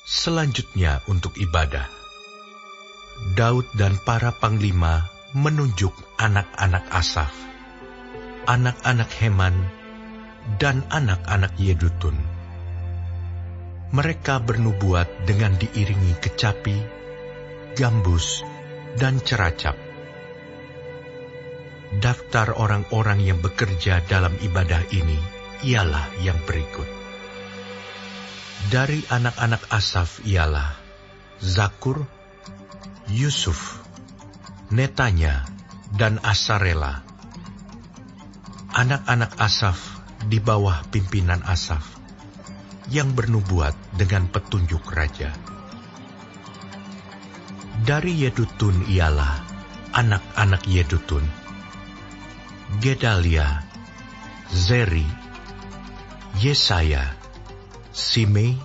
Selanjutnya untuk ibadah, Daud dan para panglima menunjuk anak-anak Asaf, anak-anak Heman, dan anak-anak Yedutun. Mereka bernubuat dengan diiringi kecapi, gambus, dan ceracap. Daftar orang-orang yang bekerja dalam ibadah ini ialah yang berikut. Dari anak-anak Asaf ialah Zakur, Yusuf, Netanya, dan Asarela. Anak-anak Asaf di bawah pimpinan Asaf, yang bernubuat dengan petunjuk raja. Dari Yedutun ialah anak-anak Yedutun, Gedalia, Zeri, Yesaya, Simei,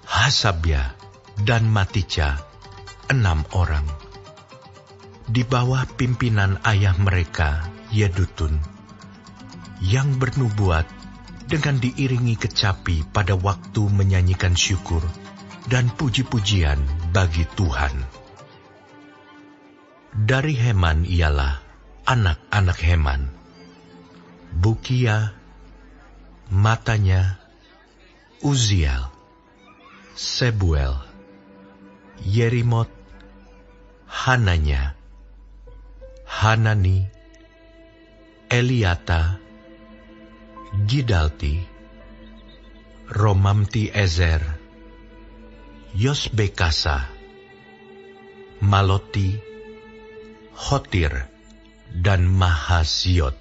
Hasabya, dan Matica, 6 orang. Di bawah pimpinan ayah mereka, Yedutun, yang bernubuat dengan diiringi kecapi pada waktu menyanyikan syukur dan puji-pujian bagi Tuhan. Dari Heman ialah anak-anak Heman, Bukia, Matanya, Uziel, Sebuel, Yerimot, Hananya, Hanani, Eliata, Gidalti, Romamti Ezer, Yosbekasa, Maloti, Hotir, dan Mahasiot.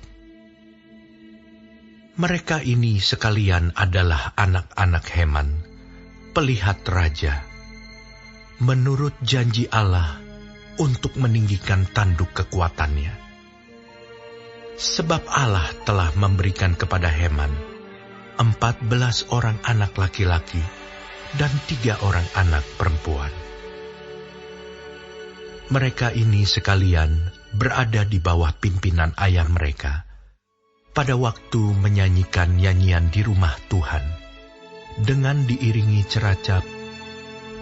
Mereka ini sekalian adalah anak-anak Heman, pelihat raja, menurut janji Allah untuk meninggikan tanduk kekuatannya. Sebab Allah telah memberikan kepada Heman 14 orang anak laki-laki dan 3 orang anak perempuan. Mereka ini sekalian berada di bawah pimpinan ayah mereka pada waktu menyanyikan nyanyian di rumah Tuhan, dengan diiringi ceracap,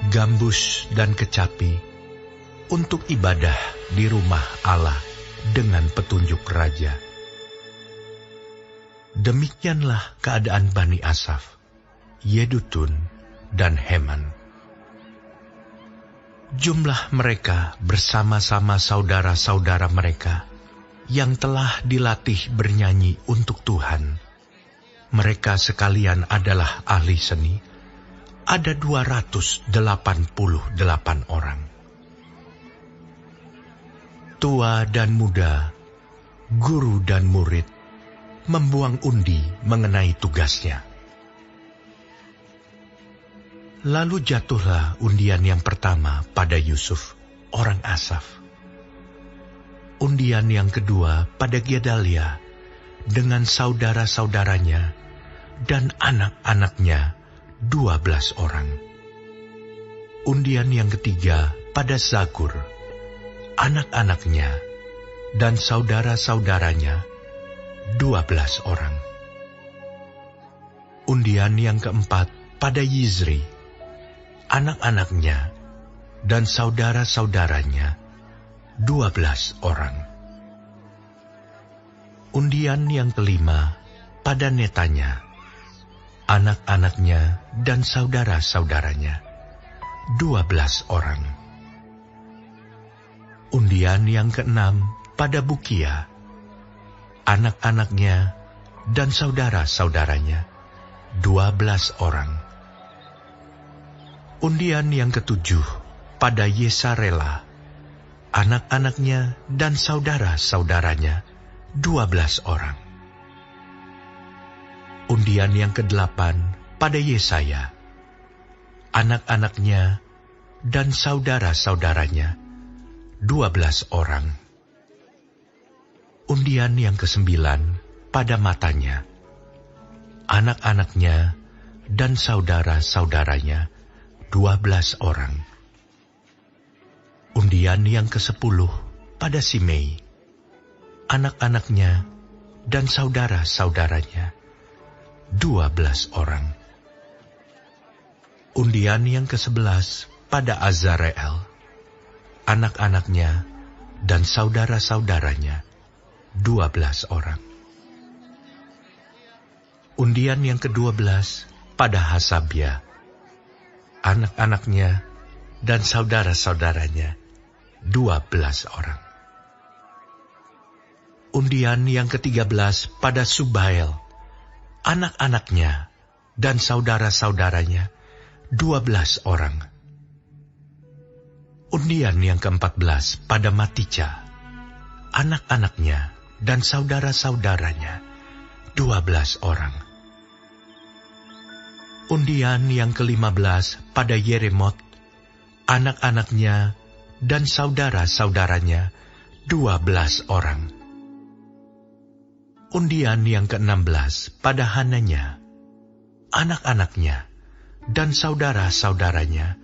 gambus, dan kecapi, untuk ibadah di rumah Allah dengan petunjuk raja. Demikianlah keadaan Bani Asaf, Yedutun, dan Heman. Jumlah mereka bersama-sama saudara-saudara mereka yang telah dilatih bernyanyi untuk Tuhan. Mereka sekalian adalah ahli seni, ada 288 orang. Tua dan muda, guru dan murid, membuang undi mengenai tugasnya. Lalu jatuhlah undian yang pertama pada Yusuf, orang Asaf. Undian yang kedua pada Gedalia, dengan saudara-saudaranya dan anak-anaknya 12 orang. Undian yang ketiga pada Zakur, anak-anaknya dan saudara-saudaranya 12 orang. Undian yang keempat pada Yizri, anak-anaknya dan saudara-saudaranya 12 orang. Undian yang kelima pada Netanya, anak-anaknya dan saudara-saudaranya 12 orang. Undian yang keenam pada Bukia, anak-anaknya dan saudara-saudaranya 12 orang. Undian yang ketujuh pada Yesarela, anak-anaknya dan saudara-saudaranya 12 orang. Undian yang kedelapan pada Yesaya, anak-anaknya dan saudara-saudaranya 12 orang. Undian yang kesembilan pada Matanya, anak-anaknya dan saudara-saudaranya 12 orang. Undian yang ke-10 pada Simei, anak-anaknya dan saudara-saudaranya 12 orang. Undian yang ke-11 pada Azareel, anak-anaknya dan saudara-saudaranya, 12 orang. Undian yang ke-12 pada Hasabia, anak-anaknya dan saudara-saudaranya, 12 orang. Undian yang ke-13 pada Subael, anak-anaknya dan saudara-saudaranya, 12 orang. Undian yang ke-14 pada Matica, anak-anaknya dan saudara-saudaranya, 12 orang. Undian yang ke-15 pada Yeremot, anak-anaknya dan saudara-saudaranya, 12 orang. Undian yang ke-16 pada Hananya, anak-anaknya dan saudara-saudaranya,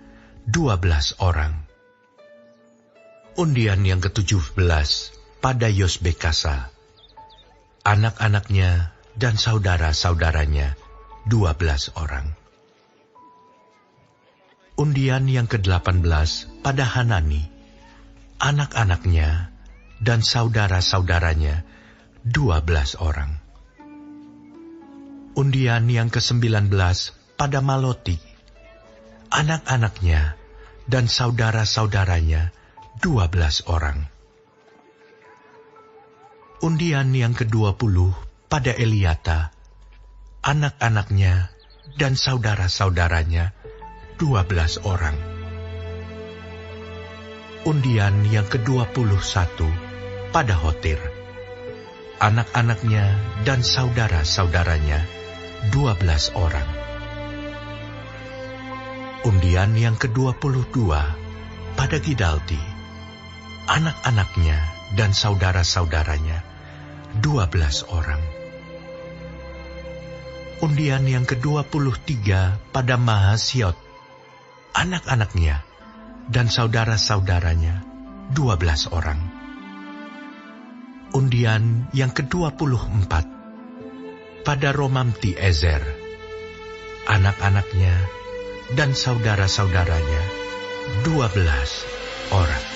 12 orang. Undian yang ke-17 pada Yosbekasa, anak-anaknya dan saudara-saudaranya, 12 orang. Undian yang ke-18 pada Hanani, anak-anaknya dan saudara-saudaranya, 12 orang. Undian yang ke-19 pada Maloti, anak-anaknya dan saudara-saudaranya, 12 orang. Undian yang ke-20 pada Eliata, anak-anaknya dan saudara-saudaranya, 12 orang. Undian yang ke-21 pada Hotir, anak-anaknya dan saudara-saudaranya, 12 orang. Undian yang ke-22 pada Gidalti, anak-anaknya dan saudara-saudaranya, 12 orang. Undian yang ke-23 pada Mahasiot, anak-anaknya dan saudara-saudaranya, 12 orang. Undian yang ke-24 pada Romamti Ezer, anak-anaknya dan saudara-saudaranya, 12 orang.